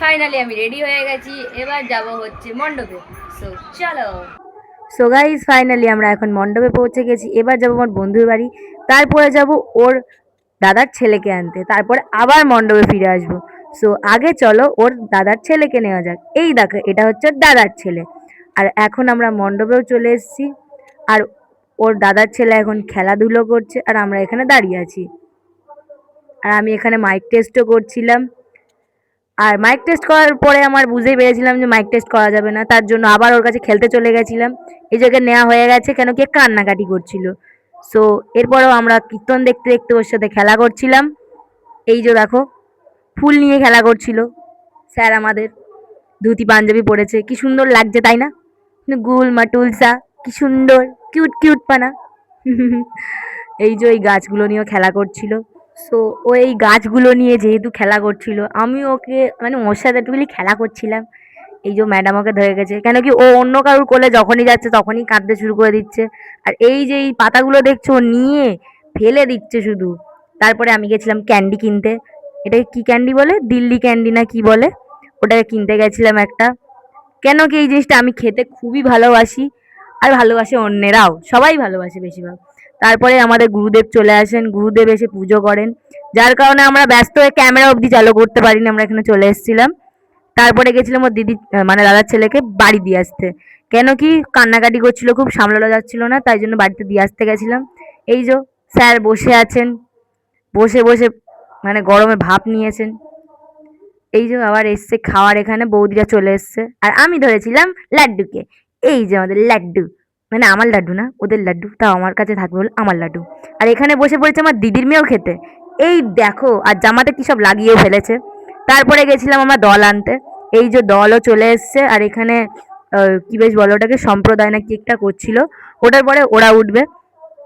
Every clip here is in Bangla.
ফাইনালি আমি রেডি হয়ে গেছি, এবার যাব হচ্ছে মণ্ডপে। সো চলো। সো গাইজ ফাইনালি আমরা এখন মণ্ডপে পৌঁছে গেছি। এবার যাবো আমার বন্ধুর বাড়ি, তারপরে যাব ওর দাদার ছেলেকে আনতে, তারপরে আবার মণ্ডপে ফিরে আসবো। সো আগে চলো ওর দাদার ছেলেকে নেওয়া যাক। এই দেখো, এটা হচ্ছে ওর দাদার ছেলে। আর এখন আমরা মণ্ডপেও চলে এসেছি। আর ওর দাদার ছেলে এখন খেলাধুলো করছে আর আমরা এখানে দাঁড়িয়ে আছি। আর আমি এখানে মাইক টেস্টও করছিলাম। আর মাইক টেস্ট করার পরে আমার বুঝেই পেরেছিলাম যে মাইক টেস্ট করা যাবে না, তার জন্য আবার ওর কাছে খেলতে চলে গেছিলাম। এই জায়গায় নেওয়া হয়ে গেছে, কেন কি কান্নাকাটি করছিল। সো এরপরেও আমরা কীর্তন দেখতে দেখতে ওর সাথে খেলা করছিলাম। এই যে দেখো, ফুল নিয়ে খেলা করছিল স্যার আমাদের। ধুতি পাঞ্জাবি পরেছে, কি সুন্দর লাগছে তাই না? গুল মাটুলসা, কি সুন্দর, কিউট কিউট পানা। এই যে ওই গাছগুলো নিয়েও খেলা করছিল। সো ও এই গাছগুলো নিয়ে যেহেতু খেলা করছিল, আমি ওকে মানে ওর সাথে একটুখানি খেলা করছিলাম। এই যে ম্যাডাম ওকে ধরে গেছে, কেন কি ও অন্য কারোর কোলে যখনই যাচ্ছে তখনই কাঁদতে শুরু করে দিচ্ছে। আর এই যে এই পাতাগুলো দেখছো ও নিয়ে ফেলে দিচ্ছে শুধু। তারপরে আমি গেছিলাম ক্যান্ডি কিনতে। এটাকে কি ক্যান্ডি বলে, দিল্লি ক্যান্ডি না কি বলে, ওটাকে কিনতে গেছিলাম একটা। কেন কি এই জিনিসটা আমি খেতে খুবই ভালোবাসি। আর ভালোবাসে অন্যেরাও, সবাই ভালোবাসে বেশিরভাগ। তারপরে আমাদের গুরুদেব চলে আসেন, গুরুদেব এসে পুজো করেন। যার কারণে আমরা ব্যস্ত হয়ে ক্যামেরা অবধি চালু করতে পারিনি, আমরা এখানে চলে এসেছিলাম। তারপরে গেছিলাম ওর দিদি মানে দাদার ছেলেকে বাড়ি দিয়ে আসতে। কেন কি কান্নাকাটি করছিল খুব, সামলানো যাচ্ছিল না, তাই জন্য বাড়িতে দিয়ে আসতে গেছিলাম। এই যে স্যার বসে আছেন, বসে বসে মানে গরমে ভাপ নিয়েছেন। এই যে আবার এসছে খাওয়ার, এখানে বৌদিরা চলে এসছে। আর আমি ধরেছিলাম লাড্ডুকে। এই যে আমাদের লাড্ডু, মানে আমার লাড্ডু না, ওদের লাড্ডু, তাও আমার কাছে থাকবে বলে আমার লাড্ডু। আর এখানে বসে পড়েছে আমার দিদির মেয়েও খেতে। এই দেখো, আর জামাতে কি সব লাগিয়েও ফেলেছে। তারপরে গেছিলাম আমরা দল আনতে। এই যে দলও চলে এসছে। আর এখানে কি বেশ বলো ওটাকে, সম্প্রদায় না কি একটা করছিল। ওটার পরে ওরা উঠবে,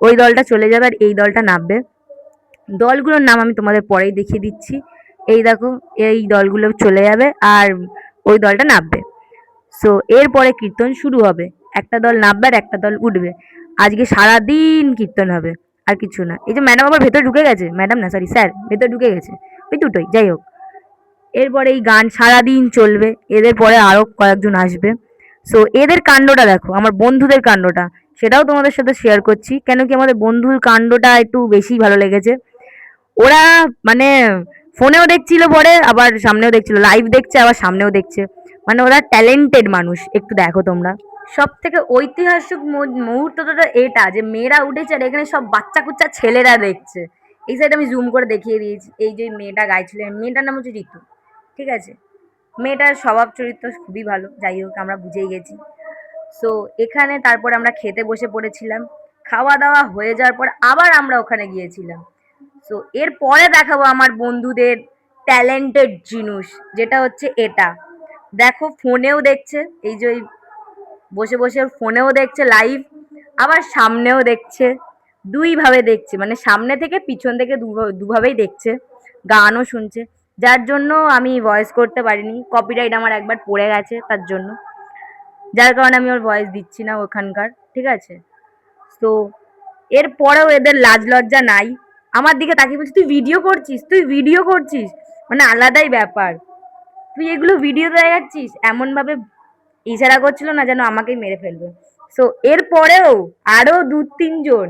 ওই দলটা চলে যাবে আর এই দলটা নামবে। দলগুলোর নাম আমি তোমাদের পরেই দেখিয়ে দিচ্ছি। এই দেখো, এই দলগুলো চলে যাবে আর ওই দলটা নামবে। সো এরপরে কীর্তন শুরু হবে। একটা দল নামবে আর একটা দল উঠবে। আজকে সারাদিন কীর্তন হবে, আর কিছু না। এই যে ম্যাডাম আবার ভেতরে ঢুকে গেছে, ম্যাডাম না সরি স্যার ভেতরে ঢুকে গেছে। ওই দুটোই, যাই হোক। এরপরে এই গান সারাদিন চলবে, এদের পরে আরো কয়েকজন আসবে। সো এদের কাণ্ডটা দেখো, আমার বন্ধুদের কাণ্ডটা, সেটাও তোমাদের সাথে শেয়ার করছি। কেন কি আমাদের বন্ধুর কাণ্ডটা একটু বেশি ভালো লেগেছে। ওরা মানে ফোনেও দেখছিল, পরে আবার সামনেও দেখছিল, লাইভ দেখছে আবার সামনেও দেখছে। মানে ওরা ট্যালেন্টেড মানুষ, একটু দেখো তোমরা। সব থেকে ঐতিহাসিক মুহূর্তটা এটা যে মেয়েরা উঠেছে আর এখানে সব বাচ্চা কুচ্চা ছেলেরা দেখছে। এই সাইড আমি জুম করে দেখিয়ে দিয়েছি। এই যে মেয়েটা গাইছিল, মেয়েটার নাম হচ্ছে ঋতু, ঠিক আছে। মেয়েটার স্বভাব চরিত্র খুবই ভালো, যাই হোক আমরা বুঝেই গেছি। সো এখানে তারপর আমরা খেতে বসে পড়েছিলাম। খাওয়া দাওয়া হয়ে যাওয়ার পর আবার আমরা ওখানে গিয়েছিলাম। সো এর পরে দেখাবো আমার বন্ধুদের ট্যালেন্টেড জিনিস, যেটা হচ্ছে এটা। দেখো ফোনেও দেখছে, এই যে বসে বসে ফোনেও দেখছে লাইভ, আবার সামনেও দেখছে। দুই ভাবে দেখছে, মানে সামনে থেকে পিছন থেকে দুভাবেই দেখছে। গানও শুনছে। যার জন্য আমি ভয়েস করতে পারিনি, কপিরাইট আমার একবার পড়ে গেছে তার জন্য। যার কারণে আমি ওর ভয়েস দিচ্ছি না ওখানকার, ঠিক আছে। তো এরপরেও এদের লাজ লজ্জা নাই। আমার দিকে তাকিয়ে বলছি, তুই ভিডিও করছিস, তুই ভিডিও করছিস, মানে আলাদাই ব্যাপার। তুই এগুলো ভিডিও দেখাচ্ছিস, এমন ভাবে ইশারা করছিল না যেন আমাকেই মেরে ফেলবে। সো এরপরেও আরো দু তিনজন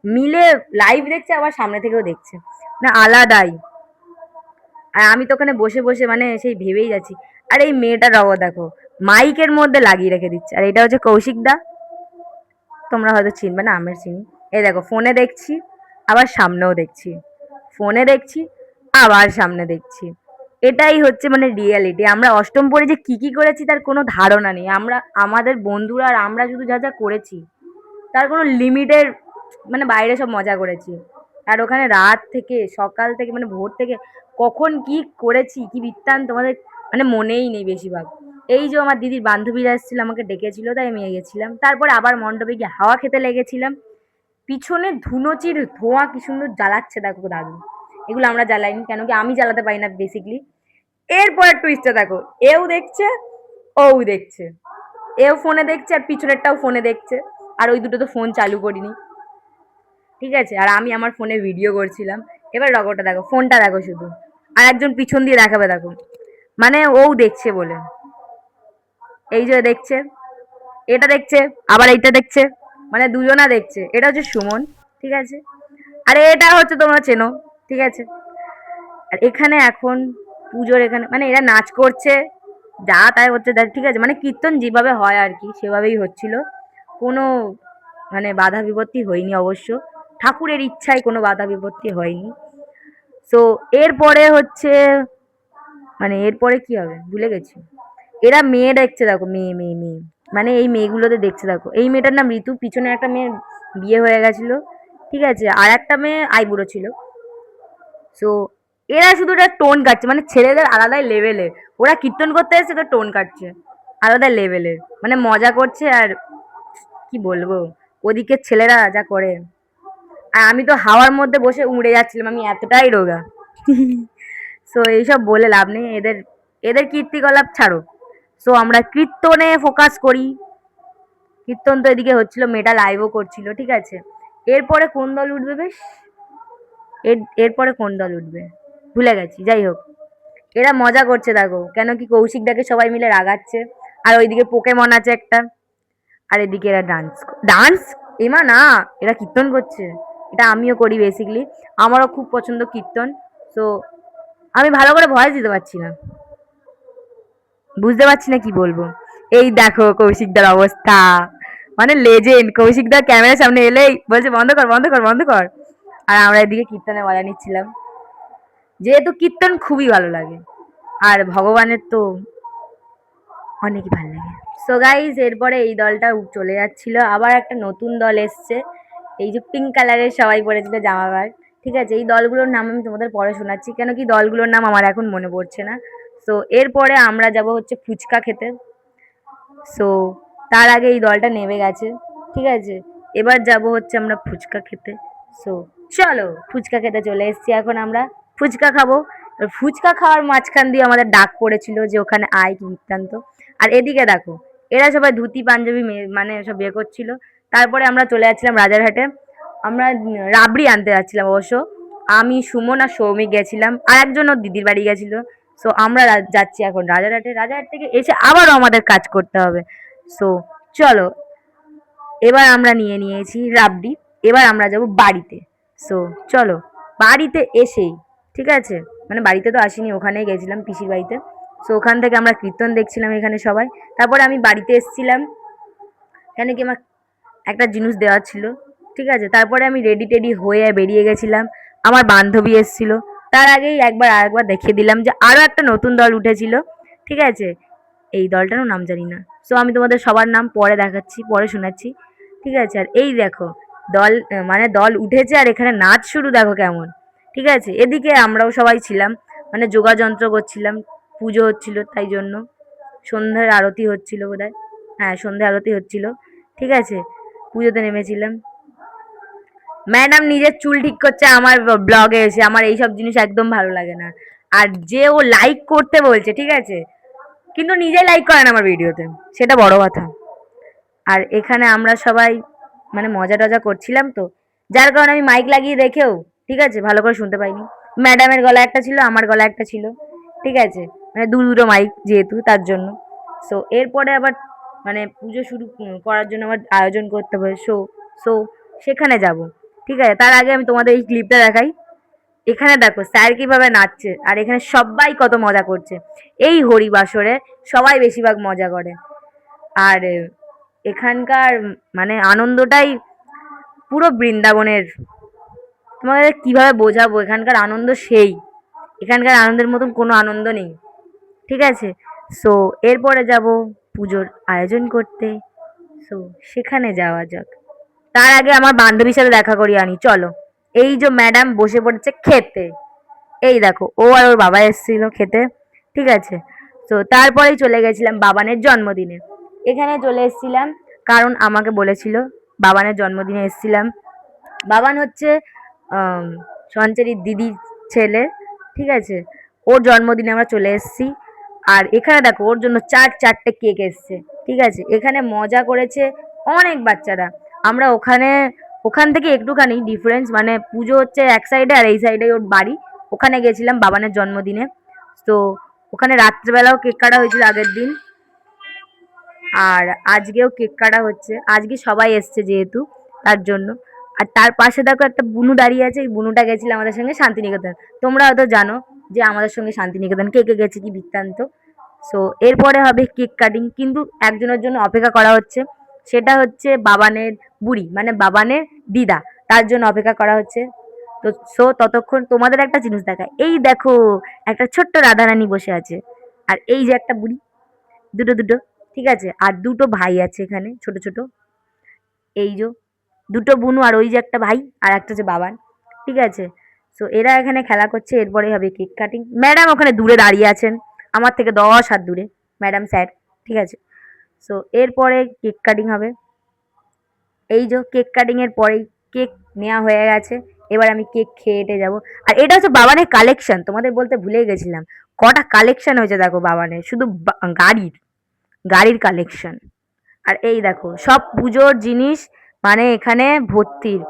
মিলে লাইভ দেখছে, আবার সামনে থেকেও দেখছে, না আলাদাই। আর আমি তো ওখানে বসে বসে মানে সেই ভেবেই যাচ্ছি। আর এই মেয়েটার রব দেখো, মাইকের মধ্যে লাগিয়ে রেখে দিচ্ছে। আর এটা হচ্ছে কৌশিক দা, তোমরা হয়তো চিনবে না, আমের চিনি। এই দেখো ফোনে দেখছি, আবার সামনেও দেখছি, ফোনে দেখছি, আবার সামনে দেখছি। এটাই হচ্ছে মানে রিয়েলিটি। আমরা অষ্টম পড়ে যে কি করেছি তার কোনো ধারণা নেই। আমরা আমাদের বন্ধুরা আর আমরা শুধু যা যা করেছি তার কোনো লিমিটের মানে বাইরে সব মজা করেছি। আর ওখানে রাত থেকে সকাল থেকে মানে ভোর থেকে কখন কি করেছি কি বৃত্তান্ত তোমাদের মানে মনেই নেই বেশিরভাগ। এই যে আমার দিদির বান্ধবীরা এসেছিল, আমাকে ডেকেছিল, তাই আমি গেছিলাম। তারপর আবার মণ্ডপে গিয়ে হাওয়া খেতে লেগেছিলাম। পিছনে ধুনোচির ধোঁয়া কি সুন্দর জ্বালাচ্ছে দেখো দারুণ। এগুলো আমরা জ্বালাইনি, কেন কি আমি জ্বালাতে পারি না বেসিকলি। এরপর টুইস্টটা দেখো, এও দেখছে, ও দেখছে। এও ফোনে দেখছে আর পিছনেরটাও ফোনে দেখছে। আর ওই দুটো তো ফোন চালু করিনি, ঠিক আছে। আর আমি আমার ফোনে ভিডিও করছিলাম। এবার রগটা দেখো, ফোনটা দেখো শুধু। আর একজন পিছন দিয়ে দেখাবে দেখো, মানে ও দেখছে বলে, এই যে দেখছে, এটা দেখছে, আবার এইটা দেখছে, মানে দুজনা দেখছে। এটা হচ্ছে সুমন, ঠিক আছে। আর এটা হচ্ছে তোমরা চেনো, ঠিক আছে। আর এখানে এখন পুজোর এখানে মানে এরা নাচ করছে, যা তাই হচ্ছে তাই, ঠিক আছে। মানে কীর্তন যেভাবে হয় আর কি সেভাবেই হচ্ছিল, কোনো মানে বাধা বিপত্তি হয়নি অবশ্য, ঠাকুরের ইচ্ছায় কোনো বাধা বিপত্তি হয়নি। তো এরপরে হচ্ছে, মানে এরপরে কি হবে ভুলে গেছি। এরা মেয়ে দেখছে, দেখো মেয়ে মেয়ে মেয়ে, মানে এই মেয়েগুলোতে দেখছে, দেখো এই মেয়েটার নাম ঋতু, পিছনে একটা মেয়ের বিয়ে হয়ে গেছিল, ঠিক আছে। আর একটা মেয়ে আইবুড়ো ছিল। সো এরা শুধু এটা টোন কাটছে, মানে ছেলেদের আলাদাই লেভেলের, ওরা কীর্তন করতে এসেছে তো টোন কাটছে আলাদা লেভেলের, মানে মজা করছে। আর কি বলবো, ওদিকে ছেলেরা যা করে, আর আমি তো হাওয়ার মধ্যে বসে উড়ে যাচ্ছিলাম, আমি এতটাই রোগা। সো এইসব বলে লাভ নেই, এদের এদের কীর্তিকলাপ ছাড়ো। সো আমরা কীর্তনে ফোকাস করি। কীর্তন তো এদিকে হচ্ছিল, মেয়েটা লাইভও করছিল, ঠিক আছে। এরপরে কোন দল উঠবে বেশ, এরপরে কোন দল উঠবে ভুলে গেছি, যাই হোক। এরা মজা করছে দেখো, কেন কি কৌশিকদাকে সবাই মিলে রাগাচ্ছে। আর ওইদিকে পোকেমন আছে একটা, আর এদিকে এরা ডান্স, ডান্স, এমা না, এরা কীর্তন করছে। এটা আমিও করি বেসিক্যালি, আমারও খুব পছন্দ কীর্তন। তো আমি ভালো করে ভয়েস দিতে পারছি না, বুঝতে পারছি না কি বলবো। এই দেখো কৌশিকদার অবস্থা, মানে লেজেন্ড। কৌশিকদার ক্যামেরার সামনে এলেই বলছে বন্ধ কর বন্ধ কর বন্ধ কর। আর আমরা এদিকে কীর্তনে মজা নিচ্ছিলাম, যেহেতু কীর্তন খুবই ভালো লাগে, আর ভগবানের তো অনেকই ভালো লাগে। সো গাইজ এরপরে এই দলটা চলে যাচ্ছিল, আবার একটা নতুন দল এসছে, এই যে পিঙ্ক কালারের সবাই পরেছিল জামা প্যান্ট, ঠিক আছে। এই দলগুলোর নাম আমি তোমাদের পরে শোনাচ্ছি, কেন কি দলগুলোর নাম আমার এখন মনে পড়ছে না। সো এরপরে আমরা যাব হচ্ছে ফুচকা খেতে। সো তার আগে এই দলটা নেমে গেছে, ঠিক আছে। এবার যাব হচ্ছে আমরা ফুচকা খেতে। সো চলো ফুচকা খেতে চলে এসেছি এখন আমরা, ফুচকা খাবো। এবার ফুচকা খাওয়ার মাঝখান দিয়ে আমাদের ডাক পড়েছিল যে ওখানে আয় কি বৃত্তান্ত। আর এদিকে দেখো, এরা সবাই ধুতি পাঞ্জাবি মানে সব বিয়ে করছিল। তারপরে আমরা চলে যাচ্ছিলাম রাজারহাটে, আমরা রাবড়ি আনতে যাচ্ছিলাম অবশ্য। আমি, সুমন আর সৌমিক গেছিলাম, আর একজন ওর দিদির বাড়ি গেছিল। সো আমরা যাচ্ছি এখন রাজারহাটে, রাজারহাট থেকে এসে আবারও আমাদের কাজ করতে হবে। সো চলো, এবার আমরা নিয়ে নিয়েছি রাবড়ি, এবার আমরা যাব বাড়িতে। সো চলো, বাড়িতে এসেই, ঠিক আছে, মানে বাড়িতে তো আসিনি, ওখানেই গেছিলাম পিসির বাড়িতে। সো ওখান থেকে আমরা কীর্তন দেখছিলাম এখানে সবাই। তারপরে আমি বাড়িতে এসেছিলাম, কেন কি আমার একটা জিনিস দেওয়ার ছিল, ঠিক আছে। তারপরে আমি রেডি টেডি হয়ে বেরিয়ে গেছিলাম, আমার বান্ধবী এসেছিল। তার আগেই একবার আরেকবার দেখিয়ে দিলাম যে আরো একটা নতুন দল উঠেছিল, ঠিক আছে। এই দলটারও নাম জানি না, সো আমি তোমাদের সবার নাম পরে দেখাচ্ছি, পরে শোনাচ্ছি, ঠিক আছে। আর এই দেখো দল, মানে দল উঠেছে, আর এখানে নাচ শুরু দেখো কেমন, ঠিক আছে। এদিকে আমরাও সবাই ছিলাম, মানে যোগাযন্ত্র করছিলাম, পুজো হচ্ছিল তাই জন্য। সন্ধ্যার আরতি হচ্ছিল বোধহয়, হ্যাঁ সন্ধ্যা আরতি হচ্ছিল, ঠিক আছে। পুজোতে নেমেছিলাম। ম্যাডাম নিজের চুল ঠিক করছে আমার ব্লগে এসে, আমার এইসব জিনিস একদম ভালো লাগে না। আর যে ও লাইক করতে বলছে, ঠিক আছে, কিন্তু নিজে লাইক করে না আমার ভিডিওতে, সেটা বড় কথা। আর এখানে আমরা সবাই মানে মজা টজা করছিলাম তো, যার কারণে আমি মাইক লাগিয়ে দেখেও, ঠিক আছে, ভালো করে শুনতে পাইনি। ম্যাডামের গলা একটা ছিল, আমার গলা একটা ছিল, ঠিক আছে, মানে দুটো মাইক যেহেতু তার জন্য। সো এরপরে আবার মানে পুজো শুরু করার জন্য আবার আয়োজন করতে হবে। সো সেখানে যাব, ঠিক আছে। তার আগে আমি তোমাদের এই ক্লিপটা দেখাই। এখানে দেখো স্যার কিভাবে নাচছে, আর এখানে সবাই কত মজা করছে। এই হরিবাসরে সবাই বেশিরভাগ মজা করে। আর এখানকার মানে আনন্দটাই পুরো বৃন্দাবনের, তোমাদের কিভাবে বোঝাবো, এখানকার আনন্দ সেই, এখানকার আনন্দের মতন কোনো আনন্দ নেই, ঠিক আছে। সো এরপরে যাব পুজোর আয়োজন করতে। সো সেখানে যাওয়া যাক। তার আগে আমার বান্ধবীর সাথে দেখা করিয়ে আনি, চলো। এই যে ম্যাডাম বসে পড়েছে খেতে, এই দেখো ও আর ওর বাবা এসেছিল খেতে, ঠিক আছে। তো তারপরেই চলে গেছিলাম বাবানের জন্মদিনে, এখানে চলে এসেছিলাম কারণ আমাকে বলেছিল, বাবানের জন্মদিনে এসেছিলাম। বাবান হচ্ছে সঞ্চারীর দিদির ছেলে, ঠিক আছে। ওর জন্মদিনে আমরা চলে এসেছি। আর এখানে দেখো ওর জন্য চারটে কেক এসছে, ঠিক আছে। এখানে মজা করেছে অনেক বাচ্চারা। আমরা ওখানে, ওখান থেকে একটুখানি ডিফারেন্স, মানে পুজো হচ্ছে এক সাইডে আর এই সাইডে ওর বাড়ি, ওখানে গেছিলাম বাবানের জন্মদিনে। তো ওখানে রাত্রেবেলাও কেক কাটা হয়েছিল আগের দিন, আর আজকেও কেক কাটা হচ্ছে। আজকে সবাই এসছে যেহেতু, তার জন্য। আর তার পাশে দেখো একটা বুনু দাঁড়িয়ে আছে, এই বুনুটা গেছিল আমাদের সঙ্গে শান্তিনিকেতন। তোমরা হয়তো জানো যে আমাদের সঙ্গে শান্তিনিকেতন কে কে গেছে, কি বৃত্তান্ত। সো এরপরে হবে কেক কাটিং, কিন্তু একজনের জন্য অপেক্ষা করা হচ্ছে, সেটা হচ্ছে বাবানের বুড়ি, মানে বাবানের দিদা, তার জন্য অপেক্ষা করা হচ্ছে। তো সো ততক্ষণ তোমাদের একটা জিনিস দেখায়, এই দেখো একটা ছোট্ট রাধারানী বসে আছে, আর এই যে একটা বুড়ি, দুটো দুটো, ঠিক আছে, আর দুটো ভাই আছে এখানে ছোট ছোট, এই যে দুটো বুনু, আর ওই যে একটা ভাই, আর একটা হচ্ছে বাবান, ঠিক আছে। সো এরা এখানে খেলা করছে, এরপরে হবে কেক কাটিং। ম্যাডাম ওখানে দূরে দাঁড়িয়ে আছেন, আমার থেকে 10 হাত দূরে, ম্যাডাম স্যার, ঠিক আছে। সো এরপরে কেক কাটিং হবে। এই যে কেক কাটিং এর পরেই কেক নেওয়া হয়ে গেছে, এবার আমি কেক খেয়ে এটে যাবো। আর এটা হচ্ছে বাবানের কালেকশন, তোমাদের বলতে ভুলে গেছিলাম, কটা কালেকশন হয়েছে দেখো বাবানের, শুধু গাড়ির গাড়ির কালেকশন। আর এই দেখো সব পুজোর জিনিস, মানে এখানে ভর্তির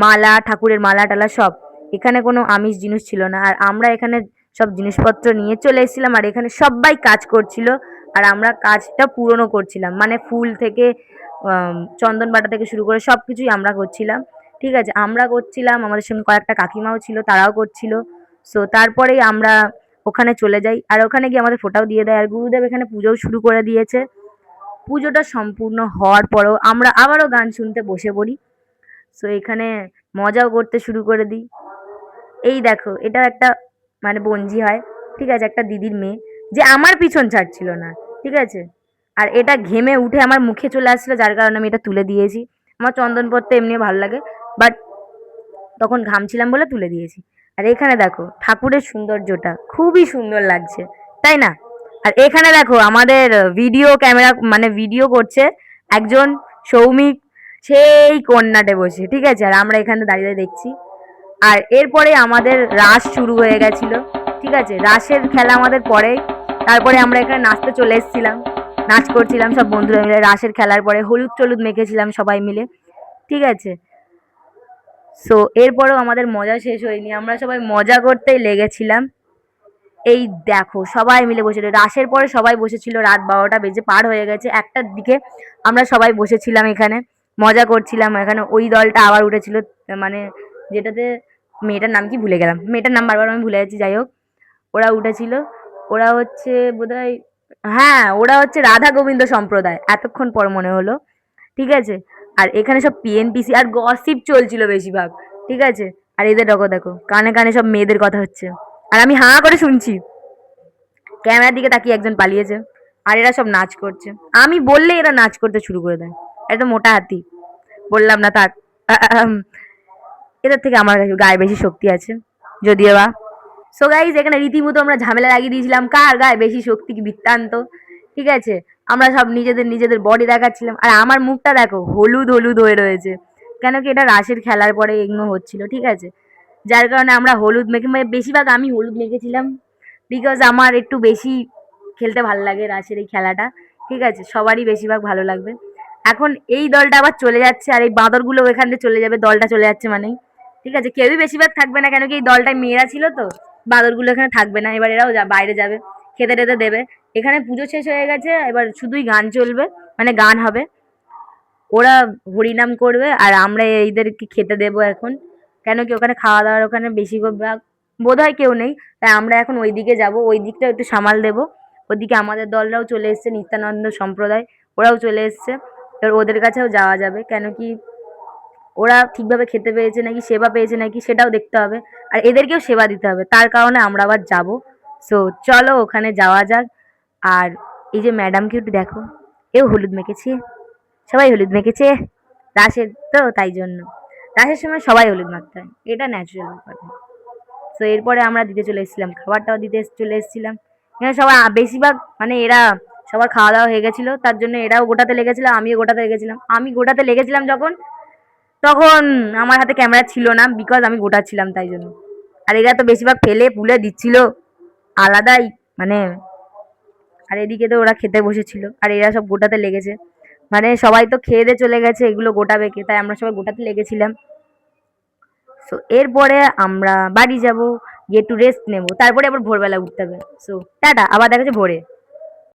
মালা, ঠাকুরের মালা টালা সব, এখানে কোনো আমিষ জিনিস ছিল না। আর আমরা এখানে সব জিনিসপত্র নিয়ে চলে এসেছিলাম, আর এখানে সবাই কাজ করছিল, আর আমরা কাজটা পূরণও করছিলাম, মানে ফুল থেকে চন্দন বাটা থেকে শুরু করে সব কিছুই আমরা করছিলাম, ঠিক আছে। আমরা করছিলাম, আমাদের সঙ্গে কয়েকটা কাকিমাও ছিল, তারাও করছিল। সো তারপরেই আমরা ওখানে চলে যাই, আর ওখানে গিয়ে আমাদের ফোটাও দিয়ে দেয়, আর গুরুদেব এখানে পুজোও শুরু করে দিয়েছে। পুজোটা সম্পূর্ণ হওয়ার পরেও আমরা আবারও গান শুনতে বসে পড়ি। সো এখানে মজাও করতে শুরু করে দিই। এই দেখো এটা একটা, মানে বঞ্জি হয়, ঠিক আছে, একটা দিদির মেয়ে, যে আমার পিছন ছাড়ছিল না, ঠিক আছে। আর এটা ঘেমে উঠে আমার মুখে চলে আসছিল, যার কারণে আমি এটা তুলে দিয়েছি। আমার চন্দন পড়তে এমনিও ভালো লাগে, বাট তখন ঘামছিলাম বলে তুলে দিয়েছি। আর এখানে দেখো ঠাকুরের সৌন্দর্যটা খুবই সুন্দর লাগছে, তাই না? আর এখানে দেখো আমাদের ভিডিও ক্যামেরা, মানে ভিডিও করছে একজন সৌমিক, সেই কন্যাটে বসে, ঠিক আছে। আর আমরা এখানে দাঁড়িয়ে দাঁড়িয়ে দেখছি। আর এরপরে আমাদের রাস শুরু হয়ে গেছিল, ঠিক আছে, রাসের খেলা আমাদের পরেই। তারপরে আমরা এখানে নাচতে চলে এসেছিলাম, নাচ করছিলাম সব বন্ধুরা মিলে। রাসের খেলার পরে হলুদ টলুদ মেখেছিলাম সবাই মিলে, ঠিক আছে। সো এরপরেও আমাদের মজা শেষ হয়নি, আমরা সবাই মজা করতেই লেগেছিলাম। এই দেখো সবাই মিলে বসে, রাসের পরে সবাই বসেছিল, রাত 12টা বেজে পার হয়ে গেছে, একটার দিকে আমরা সবাই বসেছিলাম এখানে, মজা করছিলাম। এখানে ওই দলটা আবার উঠেছিল, মানে যেটাতে মেয়েটার নাম কি ভুলে গেলাম, মেয়েটার নাম বারবার আমি ভুলে যাচ্ছি, যাই হোক ওরা উঠেছিল। ওরা হচ্ছে বোধহয়, হ্যাঁ ওরা হচ্ছে রাধা গোবিন্দ সম্প্রদায়, এতক্ষণ পর মনে হলো, ঠিক আছে। আর এখানে সব পিএনপিসি আর গসিপ চলছিল বেশিরভাগ, ঠিক আছে। আর এদের দেখো দেখো কানে কানে সব মেয়েদের কথা হচ্ছে, আর আমি হাঁ করে শুনছি। ক্যামেরার দিকে তাকিয়ে একজন পালিয়েছে, আর এরা সব নাচ করছে। আমি বললে এরা নাচ করতে শুরু করে দেয়, একদম মোটা হাতি, বললাম না থাক। এদের থেকে আমার গায়ে বেশি শক্তি আছে, যদিও বা। সো গাইজ এখানে রীতিমতো আমরা ঝামেলা লাগিয়ে দিয়েছিলাম, কার গায়ে বেশি শক্তি, কি বৃত্তান্ত, ঠিক আছে। আমরা সব নিজেদের নিজেদের বডি দেখাচ্ছিলাম, আর আমার মুখটা দেখো হলুদ হলুদ হয়ে রয়েছে, কেন কি এটা রাসের খেলার পরে এগুলো হচ্ছিল, ঠিক আছে। যার কারণে আমরা হলুদ মেখে, মানে বেশিরভাগ আমি হলুদ মেখেছিলাম, বিকজ আমার একটু বেশি খেলতে ভালো লাগে রাসের এই খেলাটা, ঠিক আছে, সবারই বেশিরভাগ ভালো লাগবে। এখন এই দলটা আবার চলে যাচ্ছে, আর এই বাঁদরগুলো এখান থেকে চলে যাবে, দলটা চলে যাচ্ছে মানেই, ঠিক আছে, কেউই বেশিরভাগ থাকবে না, কেন কি এই দলটায় মেয়েরা ছিল তো, বাঁদরগুলো এখানে থাকবে না, এবার এরাও বাইরে যাবে, খেতে টেতে দেবে। এখানে পুজো শেষ হয়ে গেছে, এবার শুধুই গান চলবে, মানে গান হবে, ওরা হরিনাম করবে, আর আমরা এইদেরকে খেতে দেবো এখন, কেন কি ওখানে খাওয়া দাওয়ার ওখানে বেশি ভাগ বোধ হয় কেউ নেই, তাই আমরা এখন ওই দিকে যাবো, ওই দিকটা একটু সামাল দেবো। ওদিকে আমাদের দলরাও চলে এসছে, নিত্যানন্দ সম্প্রদায়, ওরাও চলে এসছে। এবার ওদের কাছেও যাওয়া যাবে, কেন কি ওরা ঠিকভাবে খেতে পেয়েছে নাকি, সেবা পেয়েছে নাকি, সেটাও দেখতে হবে, আর এদেরকেও সেবা দিতে হবে, তার কারণে আমরা আবার যাব। সো চলো ওখানে যাওয়া যাক। আর এই যে ম্যাডামকে একটু দেখো, এও হলুদ মেখেছে, সবাই হলুদ মেখেছে, রাসের তো তাই জন্য, রাসের সময় সবাই হলুদ মাখতে হয়, এটা ন্যাচারাল ব্যাপার। তো এরপরে আমরা দিতে চলে এসেছিলাম, খাবারটাও দিতে চলে এসেছিলাম। এখানে সবাই বেশিরভাগ, মানে এরা সবার খাওয়া দাওয়া হয়ে গেছিল, তার জন্য এরাও গোটাতে লেগেছিল, আমিও গোটাতে লেগেছিলাম। আমি গোটাতে লেগেছিলাম যখন, তখন আমার হাতে ক্যামেরা ছিল না, বিকজ আমি গোটাচ্ছিলাম তাই জন্য। আর এরা তো বেশিরভাগ ফেলে ফুলে দিচ্ছিল আলাদাই, মানে। আর এদিকে তো ওরা খেতে বসেছিল, আর এরা সব গোটাতে লেগেছে, মানে সবাই তো খেয়ে দিয়ে চলে গেছে, এগুলো গোটাবে কে, তাই আমরা সবাই গোটাতে লেগেছিলাম। সো এরপরে আমরা বাড়ি যাব। গিয়ে একটু রেস্ট নেবো, তারপরে আবার ভোরবেলা উঠতে হবে। সো টাটা, আবার দেখা যাচ্ছে ভোরে।